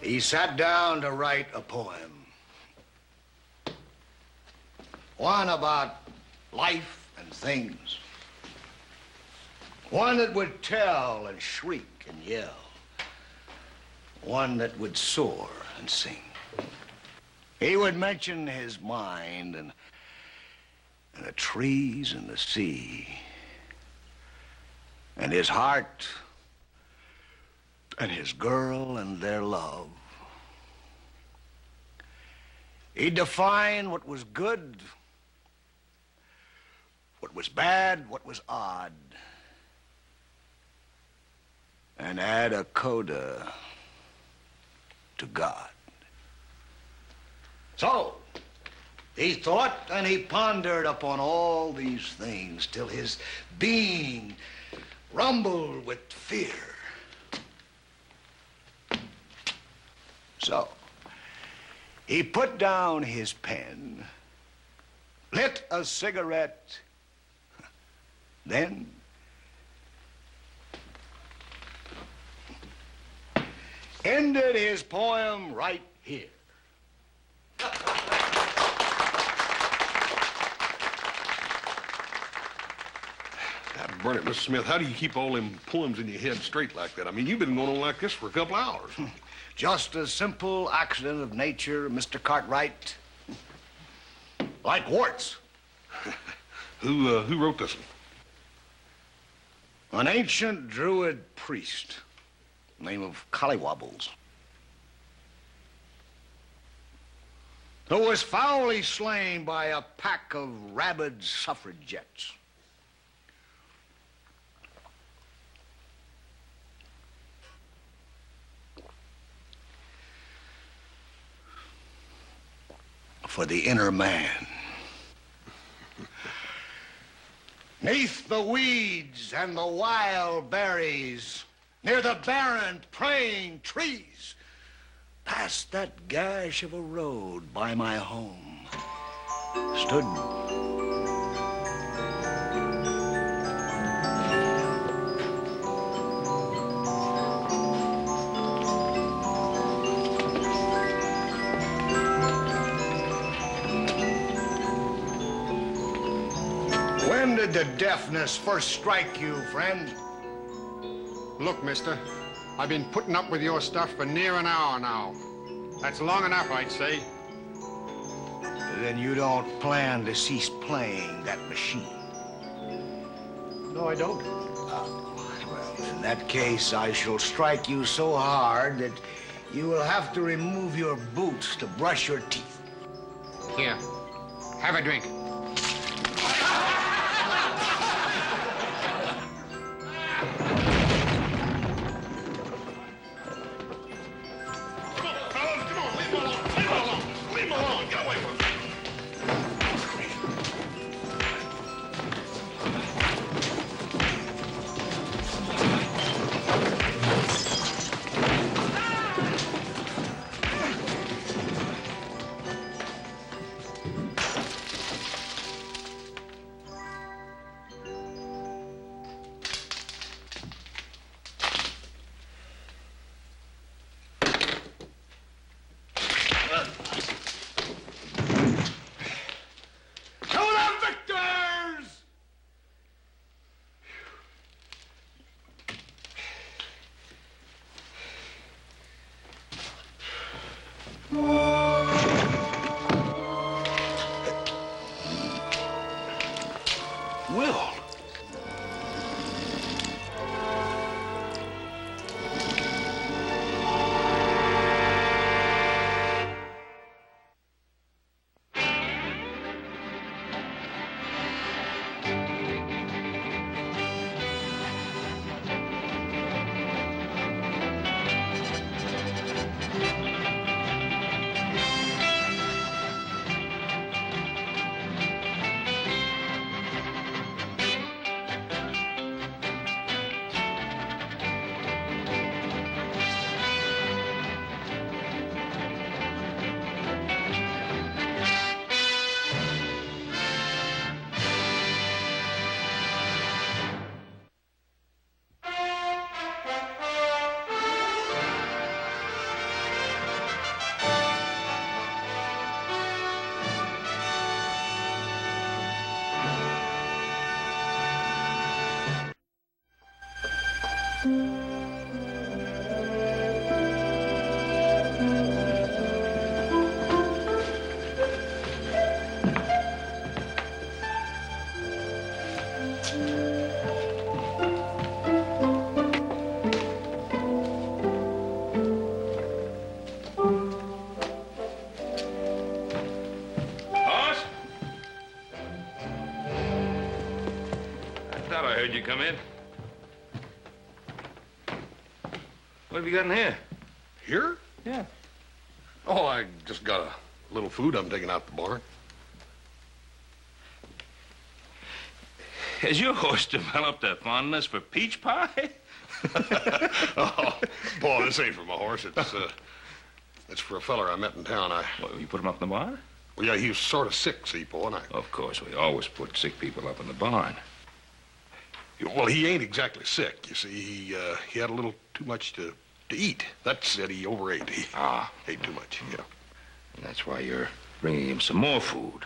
He sat down to write a poem. One about life and things. One that would tell and shriek and yell. One that would soar and sing. He would mention his mind and the trees and the sea. And his heart and his girl and their love. He'd define what was good, what was bad, what was odd, and add a coda to God. So, he thought and he pondered upon all these things till his being rumbled with fear. So, he put down his pen, lit a cigarette, then ended his poem right here. Burn it, Mr. Smith. How do you keep all them poems in your head straight like that? I mean, you've been going on like this for a couple hours. Just a simple accident of nature, Mr. Cartwright. Like warts. Who wrote this one? An ancient druid priest, name of Collywobbles, who was foully slain by a pack of rabid suffragettes. For the inner man. Neath the weeds and the wild berries, near the barren praying trees, past that gash of a road by my home, stood When did the deafness first strike you, friend? Look, mister, I've been putting up with your stuff for near an hour now. That's long enough, I'd say. Then you don't plan to cease playing that machine? No, I don't. Well, in that case, I shall strike you so hard that you will have to remove your boots to brush your teeth. Here, have a drink. Will. heard you come in. What have you got in here? Here? Yeah. Oh, I just got a little food I'm taking out the barn. Has your horse developed a fondness for peach pie? Oh, Paul, this ain't for my horse. It's for a feller I met in town. What, you put him up in the barn? Well, yeah, he was sort of sick, see, Paul, and Of course, we always put sick people up in the barn. Well, he ain't exactly sick. You see, he had a little too much to eat. That's it. He overate. He ate too much, yeah. And that's why you're bringing him some more food.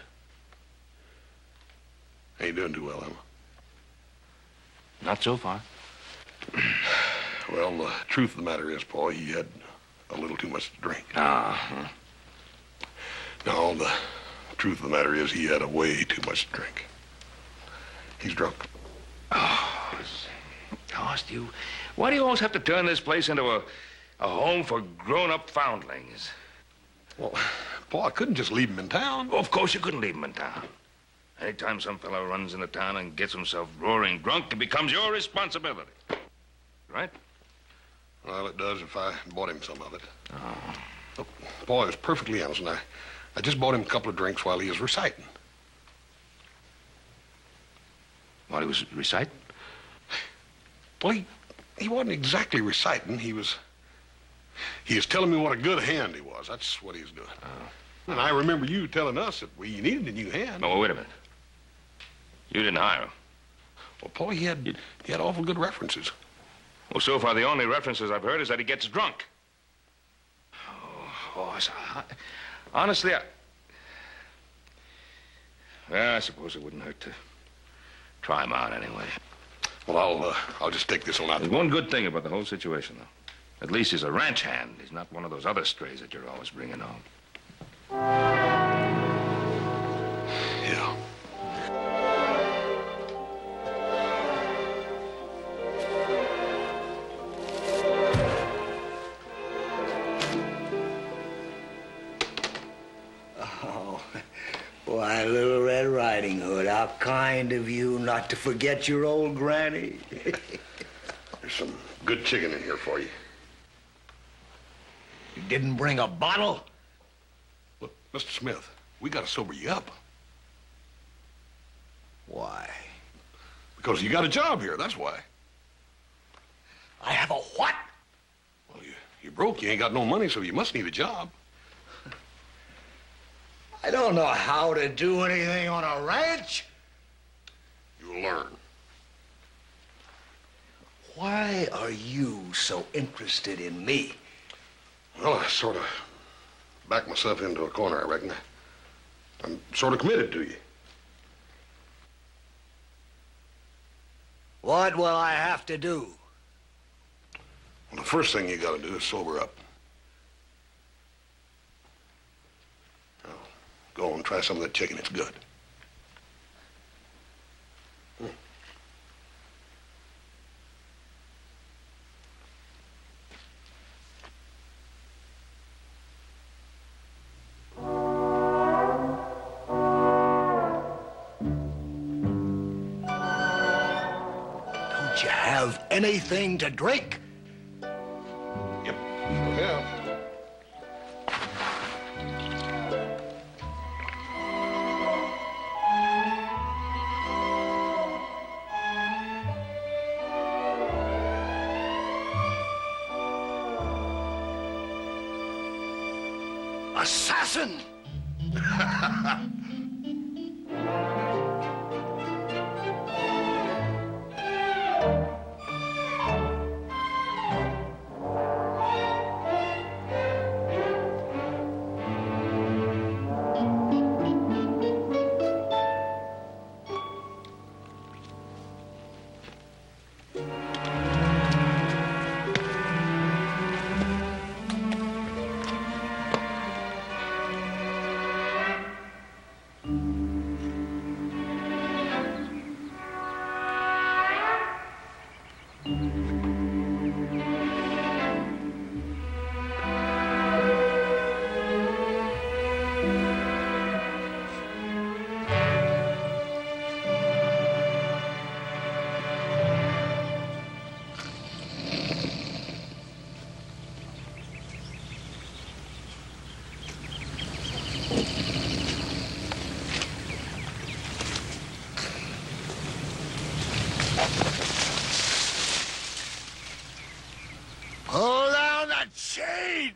Ain't doing too well, am I? Not so far. Well, the truth of the matter is, Paul, he had a little too much to drink. No, the truth of the matter is he had a way too much to drink. He's drunk. Why do you always have to turn this place into a home for grown-up foundlings? Well, Paul, I couldn't just leave him in town. Of course you couldn't leave him in town. Anytime some fellow runs into town and gets himself roaring drunk, it becomes your responsibility. Right? Well, it does if I bought him some of it. Look, Paul, I was perfectly honest, and I just bought him a couple of drinks while he was reciting. While he was reciting? Well, he wasn't exactly reciting. He was telling me what a good hand he was. That's what he was doing. And I remember you telling us that we needed a new hand. Oh, wait a minute. You didn't hire him. Well, Paul, he had awful good references. Well, so far, the only references I've heard is that he gets drunk. Oh, boss, honestly, well, I suppose it wouldn't hurt to try him out anyway. Well, I'll just take this one out. There's one good thing about the whole situation, though. At least he's a ranch hand. He's not one of those other strays that you're always bringing home. Yeah. Oh, why, Little Red Riding Hood, how kind of you not to forget your old granny. There's some good chicken in here for you. You didn't bring a bottle? Look, Mr. Smith, we gotta sober you up. Why? Because you got a job here, that's why. I have a what? Well, you're broke, you ain't got no money, so you must need a job. I don't know how to do anything on a ranch. You'll learn. Why are you so interested in me? Well, I sort of backed myself into a corner, I reckon. I'm sort of committed to you. What will I have to do? Well, the first thing you gotta do is sober up. Now, go and try some of that chicken. It's good. Don't you have anything to drink? Yep, sure have. Assassin! that shade!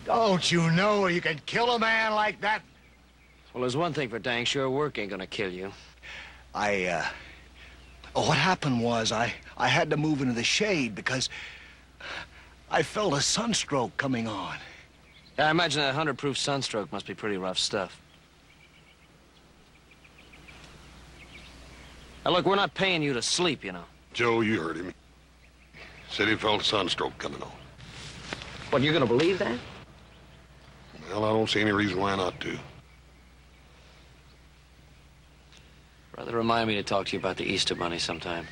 Don't you know you can kill a man like that? Well, there's one thing for dang sure, work ain't gonna kill you. What happened was I had to move into the shade because I felt a sunstroke coming on. Yeah, I imagine that 100-proof sunstroke must be pretty rough stuff. Now, look, we're not paying you to sleep, you know. Joe, you heard him. Said he felt a sunstroke coming on. What, you gonna believe that? Well, I don't see any reason why not to. Brother, remind me to talk to you about the Easter Bunny sometime.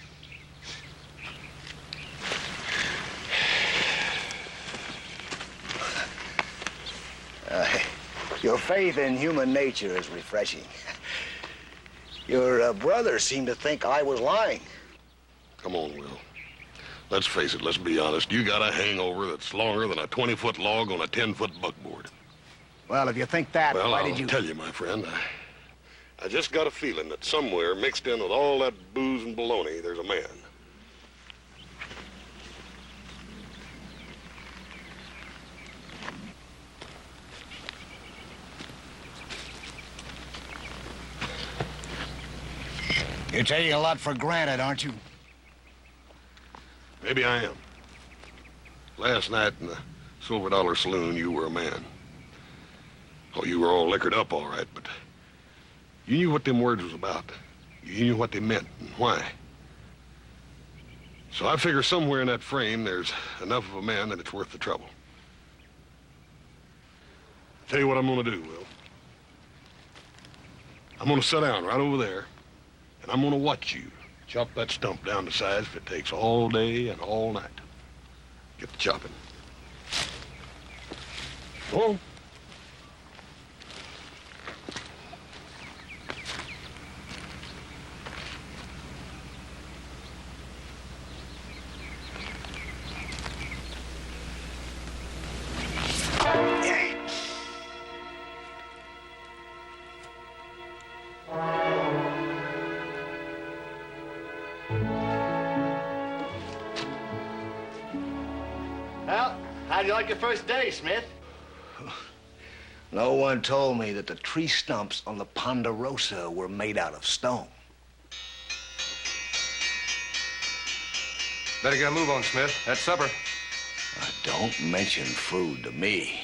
Your faith in human nature is refreshing. Your brother seemed to think I was lying. Come on, Will. Let's face it, let's be honest. You got a hangover that's longer than a 20-foot log on a 10-foot buckboard. Well, if you think that, Well, why I'll did you... tell you, my friend. I just got a feeling that somewhere mixed in with all that booze and baloney, there's a man. You're taking a lot for granted, aren't you? Maybe I am. Last night in the Silver Dollar Saloon, you were a man. Oh, you were all liquored up, all right, but you knew what them words was about. You knew what they meant and why. So I figure somewhere in that frame, there's enough of a man that it's worth the trouble. Tell you what I'm gonna do, Will. I'm gonna sit down right over there, and I'm gonna watch you chop that stump down to size if it takes all day and all night. Get the chopping. Go on. Well, how'd you like your first day, Smith? No one told me that the tree stumps on the Ponderosa were made out of stone. Better get a move on, Smith. That's supper. Don't mention food to me.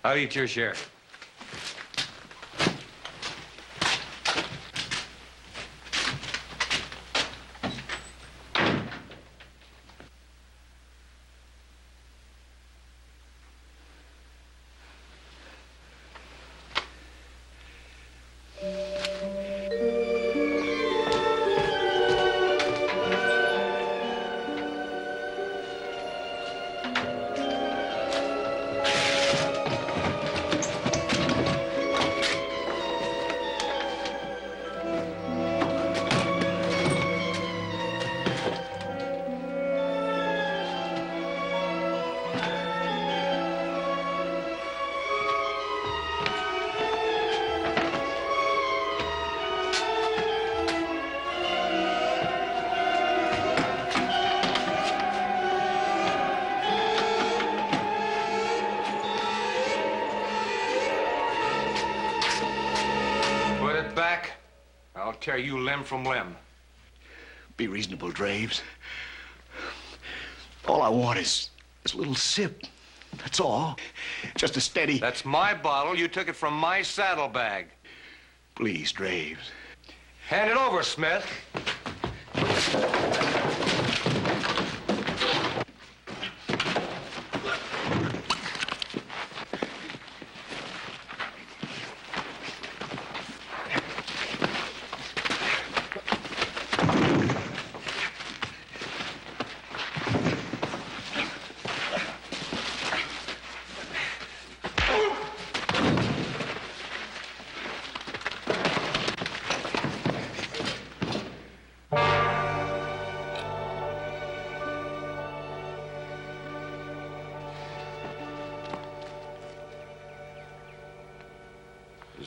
I'll eat your share. Back, I'll tear you limb from limb. Be reasonable, Draves. All I want is a little sip. That's all. Just a steady... That's my bottle. You took it from my saddlebag. Please, Draves. Hand it over, Smith.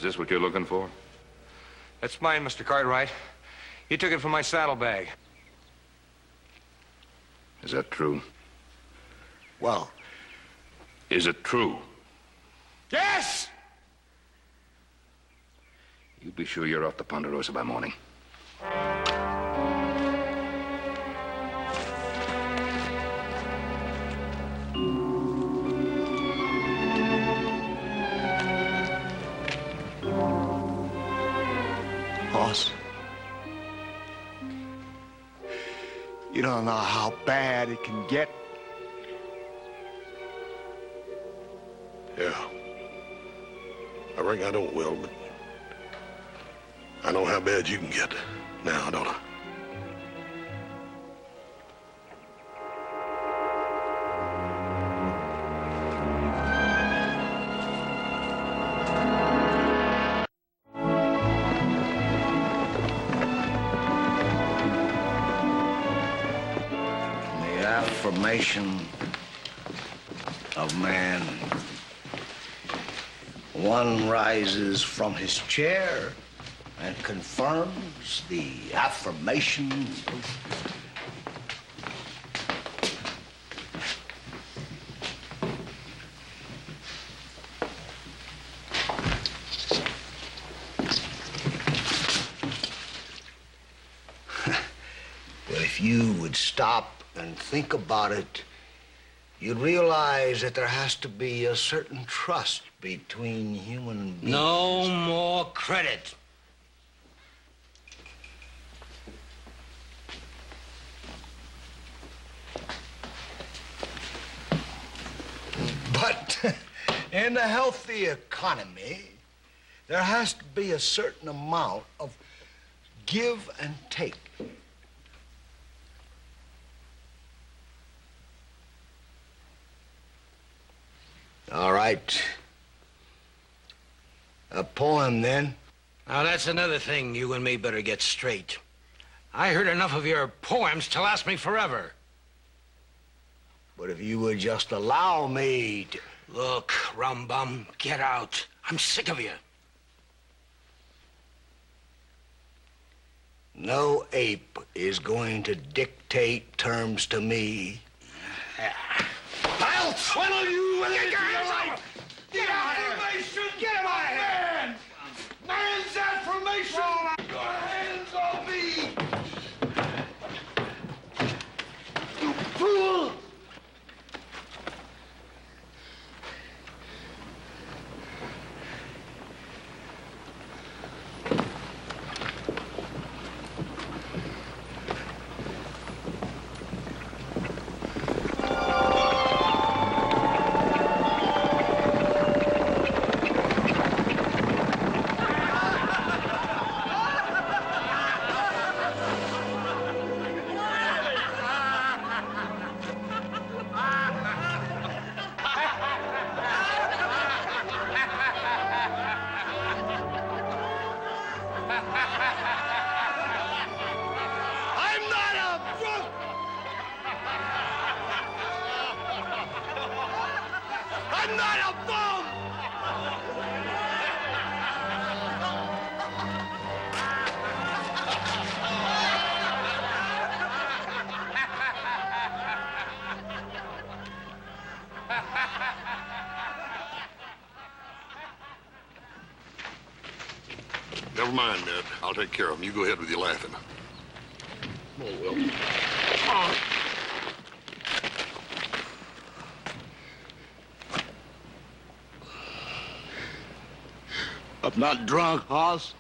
this what you're looking for? That's mine, Mr. Cartwright. You took it from my saddlebag. Is that true? Well, Is it true? yes! You be sure you're off the Ponderosa by morning. Boss, you don't know how bad it can get. Yeah. I reckon I don't, Will, but I know how bad you can get now, don't I? The affirmation of man. One rises from his chair and confirms the affirmation of... But if you would stop and think about it, you'd realize that there has to be a certain trust between human beings. No more credit. But in a healthy economy, there has to be a certain amount of give and take. All right. A poem, then. Now, that's another thing you and me better get straight. I heard enough of your poems to last me forever. But if you would just allow me to... Look, Rumbum, get out. I'm sick of you. No ape is going to dictate terms to me. I'll funnel you with it. Get affirmation! Get him out of here! Man's affirmation! Your hands on me! You fool! I'm not a bum! Never mind, Ned. I'll take care of him. You go ahead with your laughing. Oh, Will. I'm not drunk, Hoss.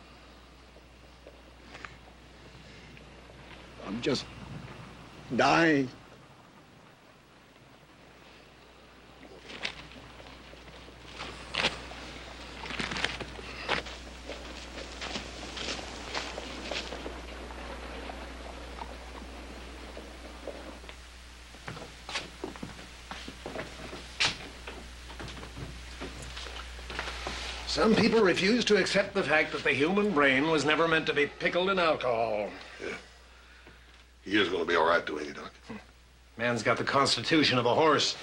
I'm just dying. Some people refuse to accept the fact that the human brain was never meant to be pickled in alcohol. Yeah. He is going to be all right, though, ain't he, Doc? Man's got the constitution of a horse.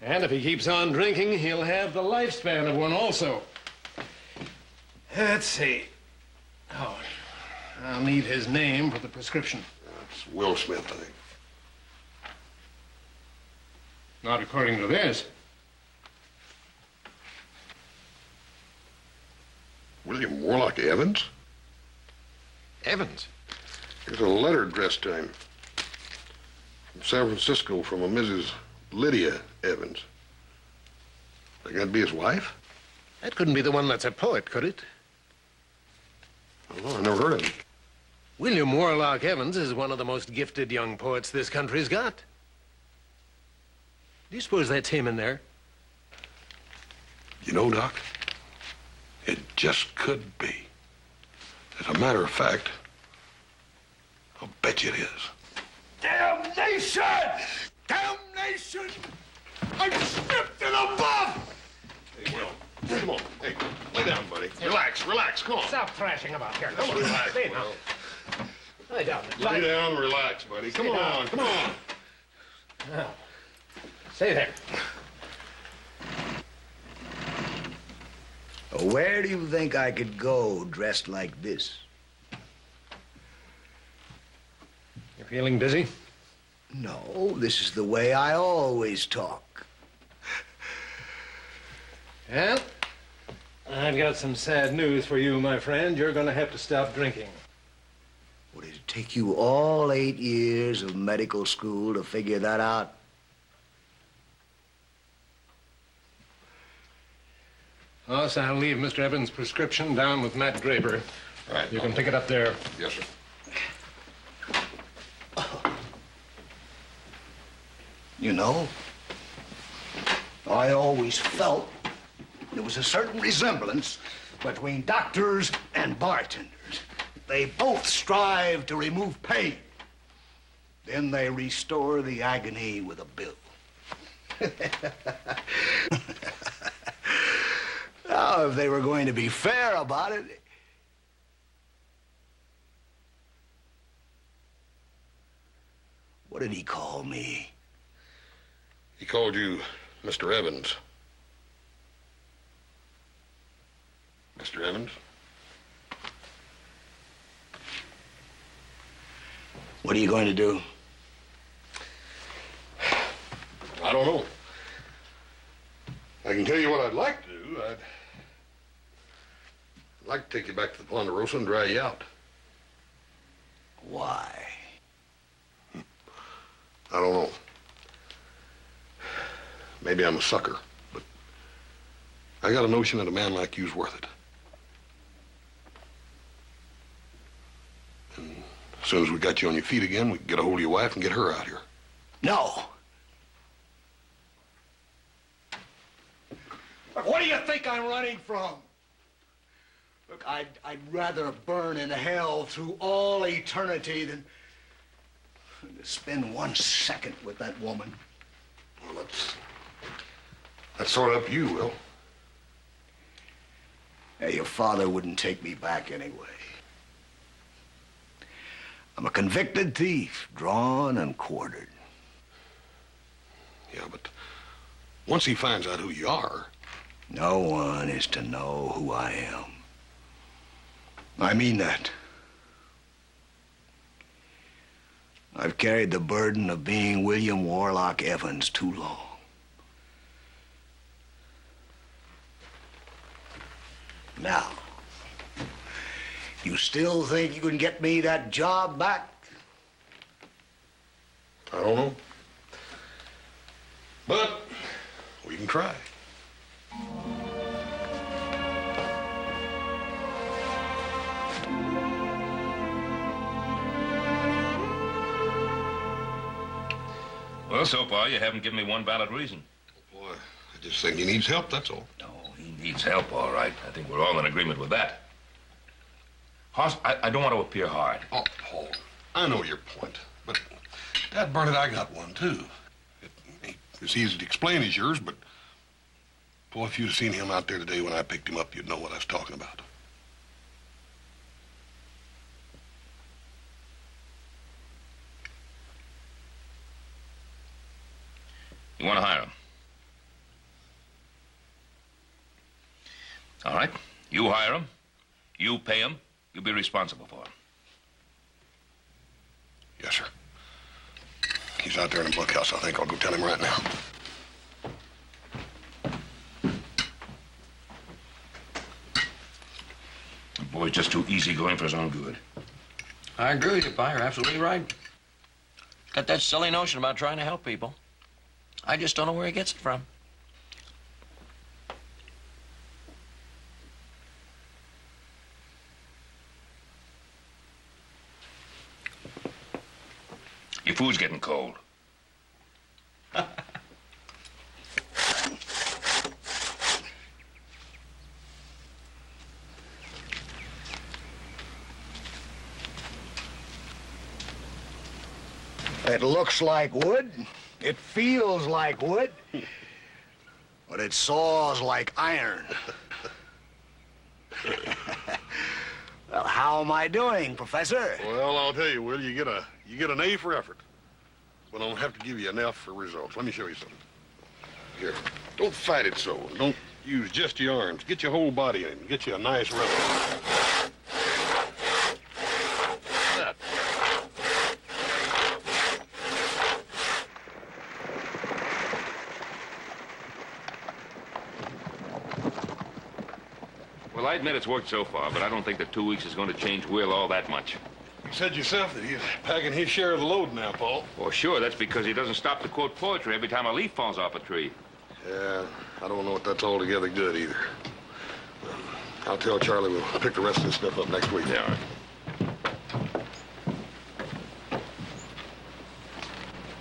And if he keeps on drinking, he'll have the lifespan of one also. Let's see. Oh, I'll need his name for the prescription. It's Will Smith, I think. Not according to this. William Warlock Evans? Evans? Here's a letter addressed to him. From San Francisco from a Mrs. Lydia Evans. Think that'd be his wife? That couldn't be the one that's a poet, could it? I don't know, I never heard of him. William Warlock Evans is one of the most gifted young poets this country's got. Do you suppose that's him in there? You know, Doc, it just could be. As a matter of fact, I'll bet you it is. Damnation! Damnation! I'm stripped to the buff! Hey, Will, come on. Hey, lay down, buddy. Relax, relax, come on. Stop thrashing about here. Come on, Relax, stay now. Will. Lay down. Lay down, relax, buddy. Come on, come on. Now, stay there. Where do you think I could go dressed like this? You feeling busy? No, this is the way I always talk. Well, I've got some sad news for you, my friend. You're going to have to stop drinking. Would it take you all 8 years of medical school to figure that out? Boss, I'll leave Mr. Evans' prescription down with Matt Draper. All right. You can pick it up there. Yes, sir. You know, I always felt there was a certain resemblance between doctors and bartenders. They both strive to remove pain. Then they restore the agony with a bill. Now, if they were going to be fair about it... What did he call me? He called you Mr. Evans. Mr. Evans? What are you going to do? I don't know. I can tell you what I'd like to do. I'd like to take you back to the Ponderosa and dry you out. Why? I don't know. Maybe I'm a sucker, but I got a notion that a man like you's worth it. And as soon as we got you on your feet again, we can get a hold of your wife and get her out here. No. Look, what do you think I'm running from? Look, I'd rather burn in hell through all eternity than to spend 1 second with that woman. Well, that's sort of up to you, Will. Hey, your father wouldn't take me back anyway. I'm a convicted thief, drawn and quartered. Yeah, but once he finds out who you are... No one is to know who I am. I mean that. I've carried the burden of being William Warlock Evans too long. Now, you still think you can get me that job back? I don't know. But we can try. Well, so far, you haven't given me one valid reason. Boy, I just think he needs help, that's all. No, he needs help, all right. I think we're all in agreement with that. Hoss, I don't want to appear hard. Oh, Paul, I know your point, but Dad Burnett, I got one, too. It ain't as easy to explain as yours, but boy, if you'd have seen him out there today when I picked him up, you'd know what I was talking about. You want to hire him? All right, you hire him. You pay him, you'll be responsible for him. Yes, sir. He's out there in the bunkhouse. I think I'll go tell him right now. The boy's just too easygoing for his own good. I agree with you, Pa. You're absolutely right. Got that silly notion about trying to help people. I just don't know where he gets it from. Your food's getting cold. It looks like wood. It feels like wood. But it saws like iron. Well, how am I doing, Professor? Well, I'll tell you, Will, you get an A for effort. But I'll have to give you an F for results. Let me show you something. Here, don't fight it so. Don't use just your arms. Get your whole body in. Get you a nice rub. That. Well, I admit it's worked so far, but I don't think that 2 weeks is going to change Will all that much. You said yourself that he's packing his share of the load now, Paul. Well, sure, that's because he doesn't stop to quote poetry every time a leaf falls off a tree. Yeah, I don't know if that's altogether good either. I'll tell Charlie we'll pick the rest of this stuff up next week. Yeah, all right.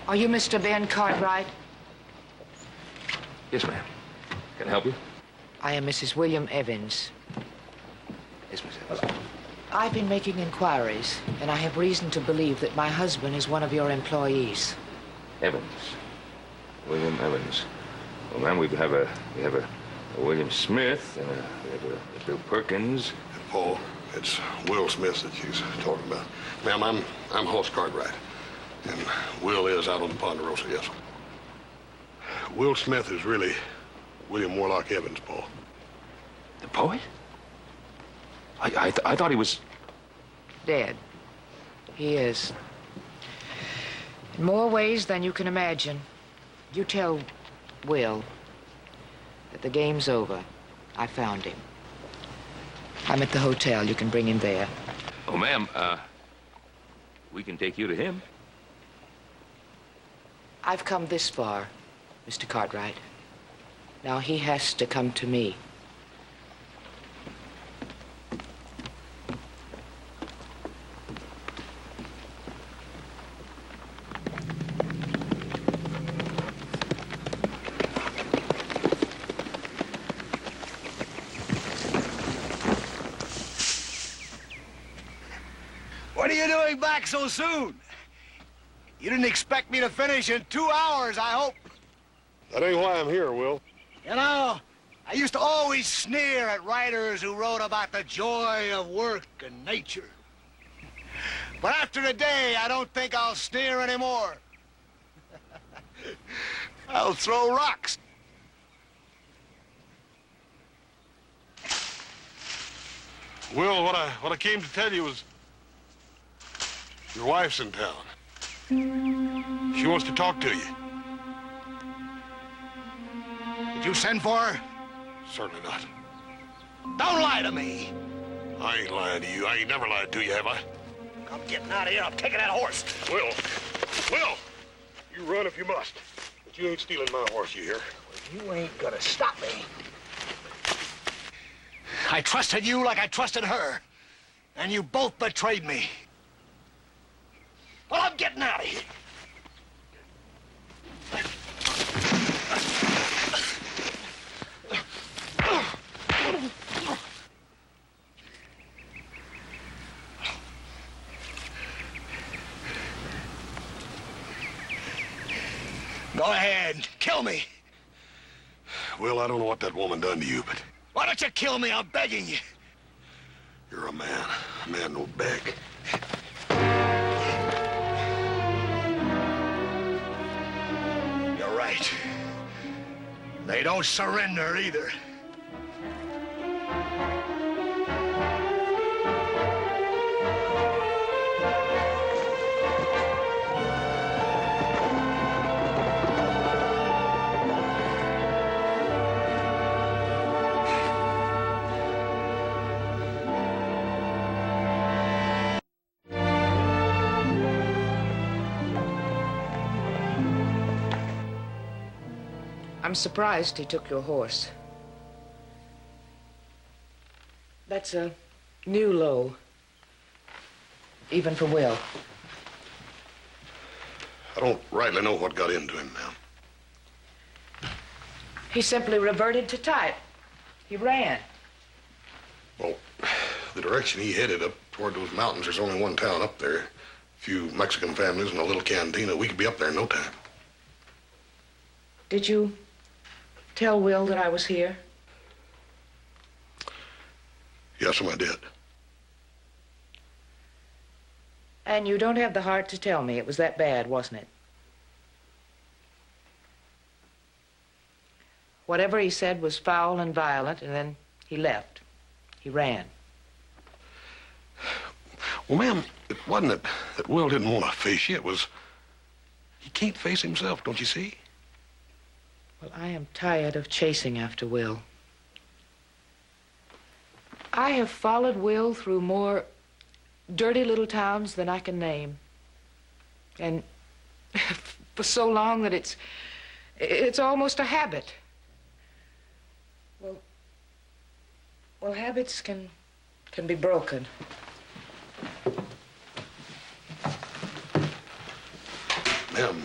Are you Mr. Ben Cartwright? Yes, ma'am. Can I help you? I am Mrs. William Evans. Yes, Miss Evans. I've been making inquiries, and I have reason to believe that my husband is one of your employees. Evans. William Evans. Well, ma'am, we have a William Smith, and we have a Bill Perkins. Paul, it's Will Smith that she's talking about. Ma'am, I'm Hoss Cartwright. And Will is out on the Ponderosa, yes. Will Smith is really William Warlock Evans, Paul. The poet? I thought he was... Dead. He is. In more ways than you can imagine. You tell Will that the game's over. I found him. I'm at the hotel. You can bring him there. Oh, ma'am, we can take you to him. I've come this far, Mr. Cartwright. Now he has to come to me. What are you doing back so soon? You didn't expect me to finish in 2 hours, I hope. That ain't why I'm here, Will. You know, I used to always sneer at writers who wrote about the joy of work and nature. But after today, I don't think I'll sneer anymore. I'll throw rocks. Will, what I came to tell you was your wife's in town. She wants to talk to you. Did you send for her? Certainly not. Don't lie to me. I ain't lying to you. I ain't never lied to you, have I? I'm getting out of here. I'm taking that horse. Will! Will! You run if you must. But you ain't stealing my horse, you hear? You ain't gonna stop me. I trusted you like I trusted her. And you both betrayed me. Well, I'm getting out of here. Go ahead, kill me. Will, I don't know what that woman done to you, but Why don't you kill me? I'm begging you. you're a man. A man don't beg. You're right. They don't surrender either. I'm surprised he took your horse. That's a new low, even for Will. I don't rightly know what got into him, ma'am. He simply reverted to type. He ran. Well, the direction he headed up toward those mountains, there's only one town up there. A few Mexican families and a little cantina. We could be up there in no time. Did you tell Will that I was here? Yes, I did. And you don't have the heart to tell me it was that bad, wasn't it? Whatever he said was foul and violent, and then he left. He ran. Well, ma'am, it wasn't that Will didn't want to face you. It was he can't face himself, don't you see? Well, I am tired of chasing after Will. I have followed Will through more dirty little towns than I can name. And for so long that it's almost a habit. Well, habits can be broken. Ma'am,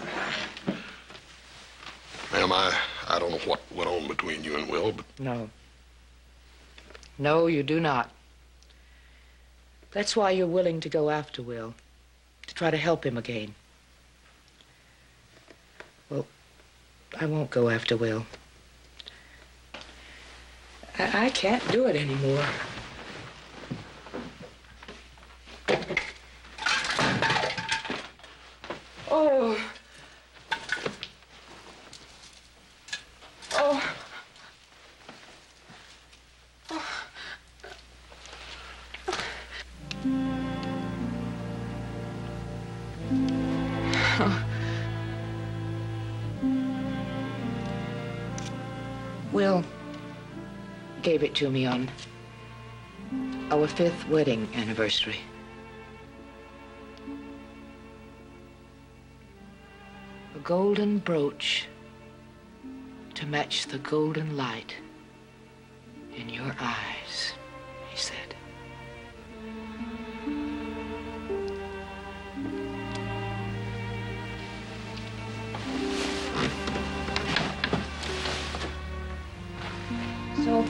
I don't know what went on between you and Will, but... No. No, you do not. That's why you're willing to go after Will, to try to help him again. Well, I won't go after Will. I can't do it anymore. Oh. Oh. Will gave it to me on our 5th wedding anniversary. A golden brooch to match the golden light in your eyes, he said. So,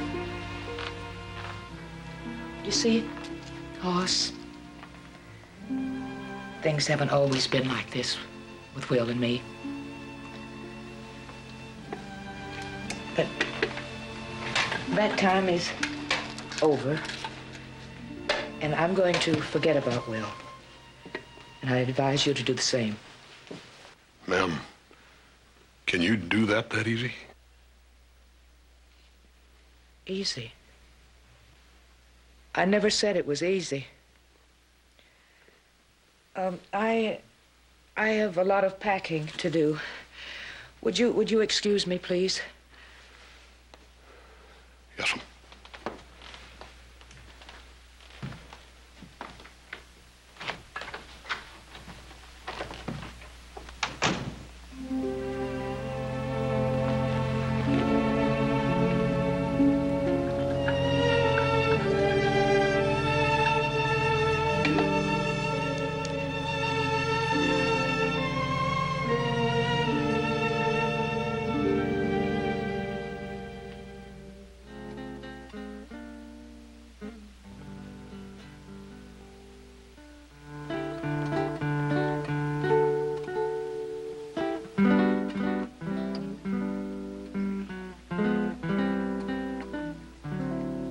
you see, Hoss, things haven't always been like this with Will and me. But that time is over, and I'm going to forget about Will. And I advise you to do the same. Ma'am, can you do that easy? Easy? I never said it was easy. I have a lot of packing to do. Would you excuse me, please? Yes, ma'am.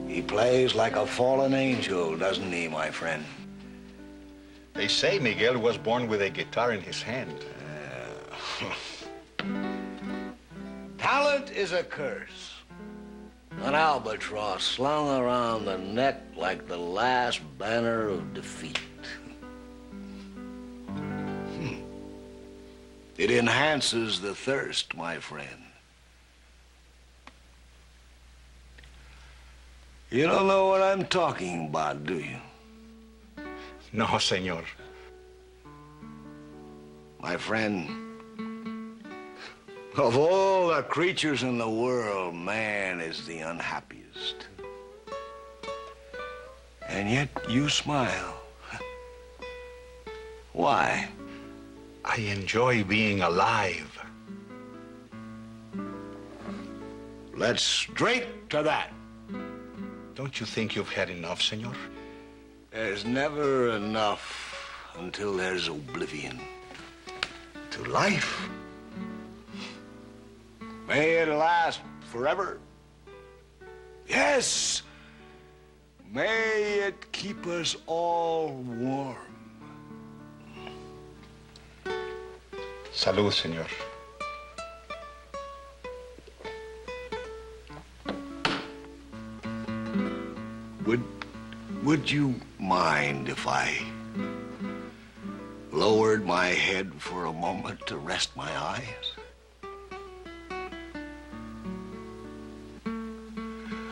He plays like a fallen angel, doesn't he, my friend? They say Miguel was born with a guitar in his hand. Talent is a curse. An albatross slung around the neck like the last banner of defeat. It enhances the thirst, my friend. You don't know what I'm talking about, do you? No, senor. My friend, Of all the creatures in the world, man is the unhappiest. And yet you smile. Why? I enjoy being alive. Let's straight to that. Don't you think you've had enough, senor? There's never enough until there's oblivion to life. May it last forever. Yes. May it keep us all warm. Salud, senor. Would you mind if I lowered my head for a moment to rest my eyes?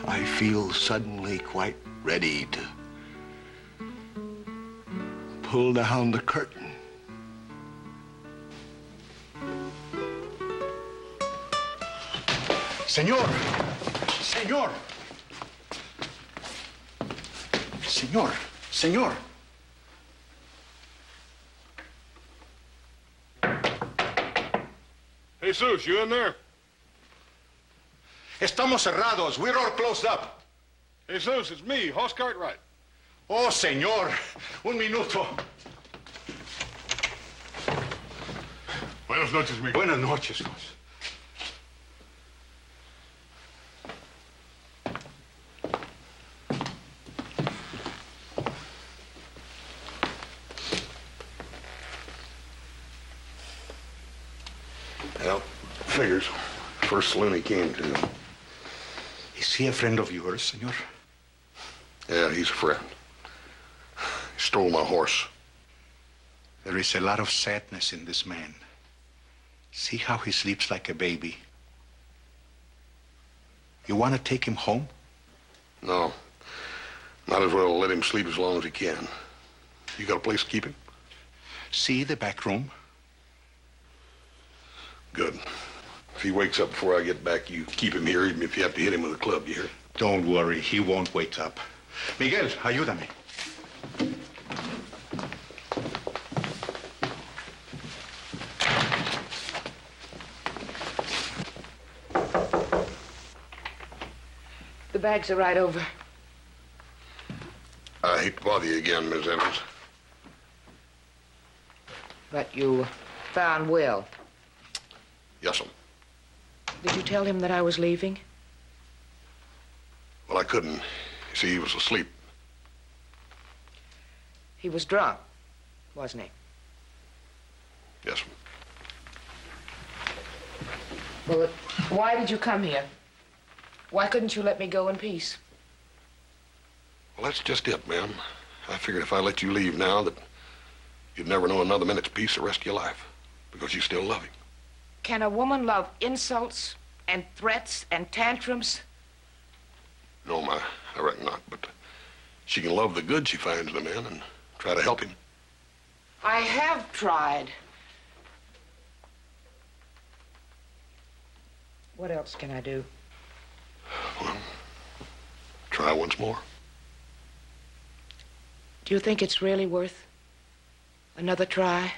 I feel suddenly quite ready to pull down the curtain. Senor! Senor! Senor! Senor! Jesus, you in there? Estamos cerrados. We're all closed up. Jesus, it's me, Hoss Cartwright. Oh, senor. Un minuto. Buenas noches, Miguel. Buenas noches, Hoss. Well, figures. First saloon he came to. Is he a friend of yours, senor? Yeah, he's a friend. He stole my horse. There is a lot of sadness in this man. See how he sleeps like a baby. You want to take him home? No. Might as well let him sleep as long as he can. You got a place to keep him? See the back room? Good. If he wakes up before I get back, you keep him here, even if you have to hit him with a club, you hear? Don't worry, he won't wake up. Miguel, ayúdame. The bags are right over. I hate to bother you again, Miss Evans. But you found Will. Yes'm. Did you tell him that I was leaving? Well, I couldn't. You see, he was asleep. He was drunk, wasn't he? Yes'm. Well, why did you come here? Why couldn't you let me go in peace? Well, that's just it, ma'am. I figured if I let you leave now that you'd never know another minute's peace the rest of your life because you still love him. Can a woman love insults and threats and tantrums? No, I reckon not, but she can love the good she finds in a man and try to help him. I have tried. What else can I do? Well, try once more. Do you think it's really worth another try?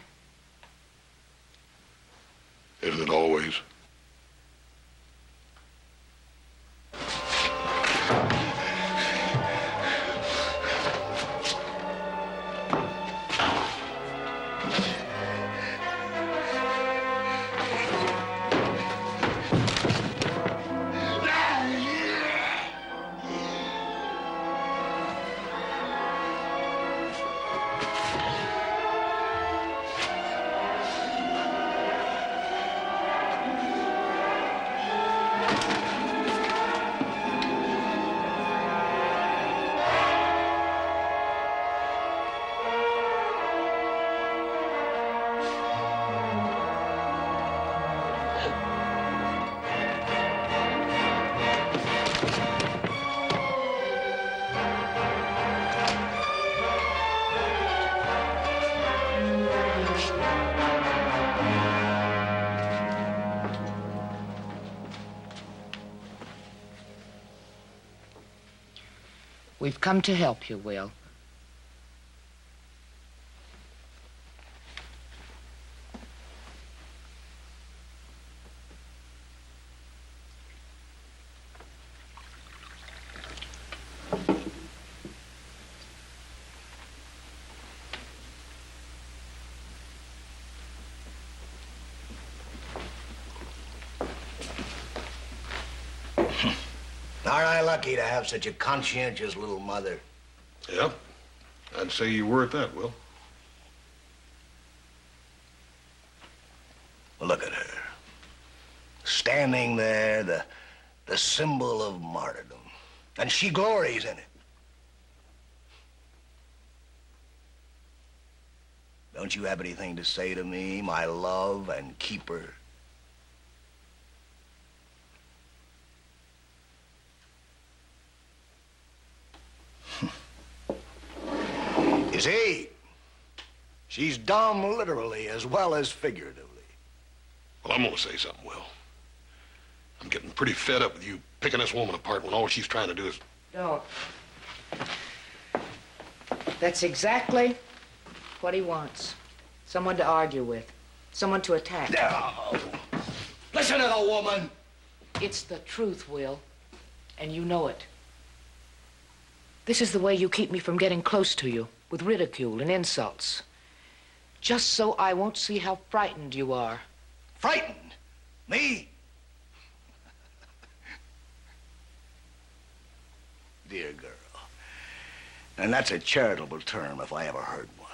Isn't it always? We've come to help you, Will. Aren't I lucky to have such a conscientious little mother? Yep. I'd say you were at that, Will. Well, look at her. Standing there, the symbol of martyrdom. And she glories in it. Don't you have anything to say to me, my love and keeper? You see, she's dumb literally as well as figuratively. Well, I'm gonna say something, Will. I'm getting pretty fed up with you picking this woman apart when all she's trying to do is... Don't. That's exactly what he wants. Someone to argue with. Someone to attack. No. Listen to the woman. It's the truth, Will. And you know it. This is the way you keep me from getting close to you, with ridicule and insults. Just so I won't see how frightened you are. Frightened? Me? Dear girl. And that's a charitable term if I ever heard one.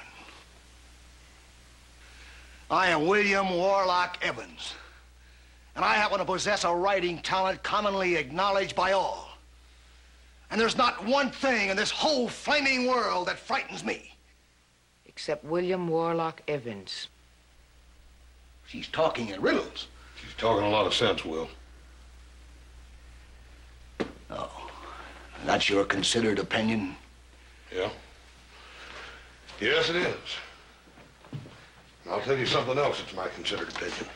I am William Warlock Evans. And I happen to possess a writing talent commonly acknowledged by all. And there's not one thing in this whole flaming world that frightens me. Except William Warlock Evans. She's talking in riddles. She's talking a lot of sense, Will. Oh, that's your considered opinion? Yeah. Yes, it is. I'll tell you something else that's my considered opinion.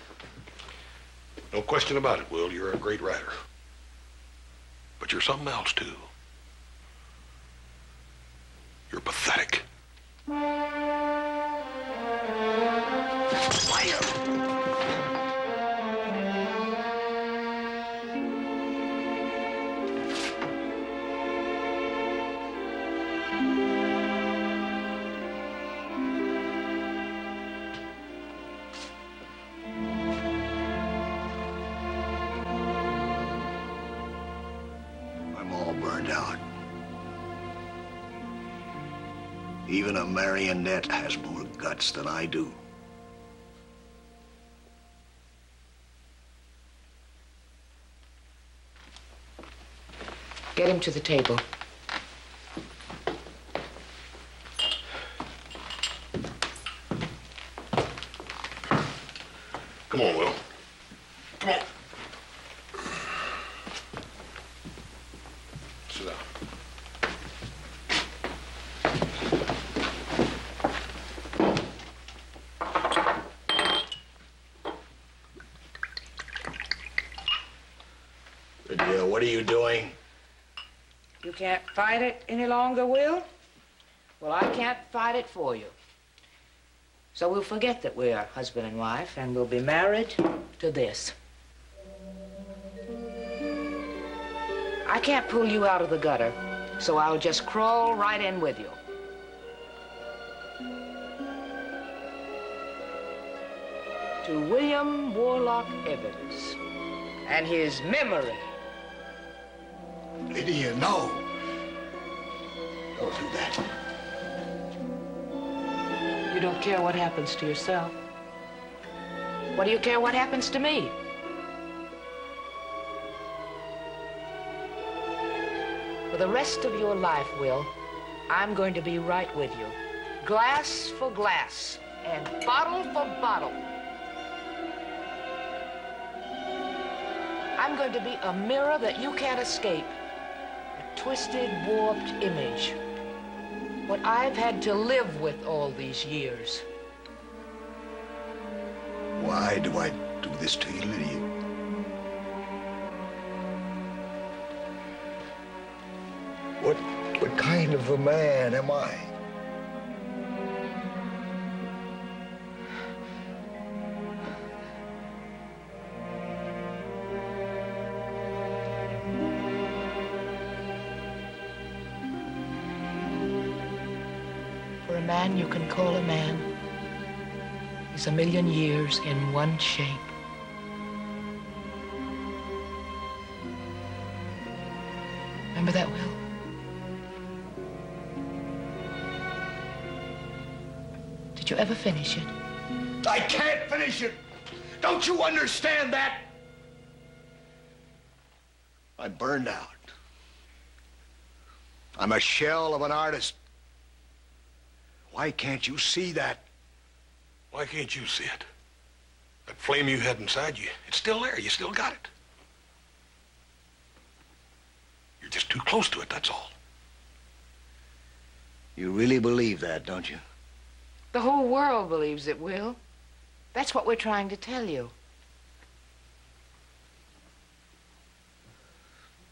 No question about it, Will. You're a great writer. But you're something else, too. You're pathetic. I'm all burned out. Even a marionette has more guts than I do. Get him to the table. Come on, Will. Come on. Sit down. Lydia, what are you doing? You can't fight it any longer, Will? Well, I can't fight it for you. So we'll forget that we're husband and wife, and we'll be married to this. I can't pull you out of the gutter, so I'll just crawl right in with you. To William Warlock Evans and his memory. Lydia, no. Don't do that. You don't care what happens to yourself. What do you care what happens to me? For the rest of your life, Will, I'm going to be right with you. Glass for glass and bottle for bottle. I'm going to be a mirror that you can't escape. A twisted, warped image. What I've had to live with all these years. Why do I do this to you, Lydia? What What kind of a man am I? For a man you can call a man is 1,000,000 years in one shape. Remember that, Will? Did you ever finish it? I can't finish it. Don't you understand that? I'm burned out. I'm a shell of an artist. Why can't you see that? Why can't you see it? That flame you had inside you, it's still there. You still got it. You're just too close to it, that's all. You really believe that, don't you? The whole world believes it, Will. That's what we're trying to tell you.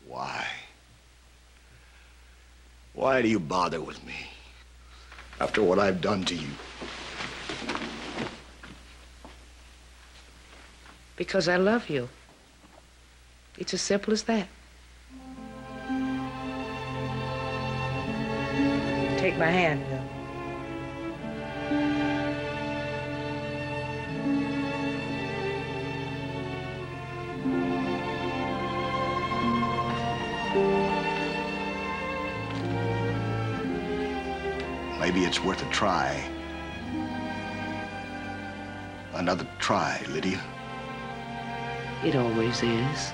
Why? Why do you bother with me? After what I've done to you. Because I love you. It's as simple as that. Take my hand, Will. Maybe it's worth a try. Another try, Lydia. It always is.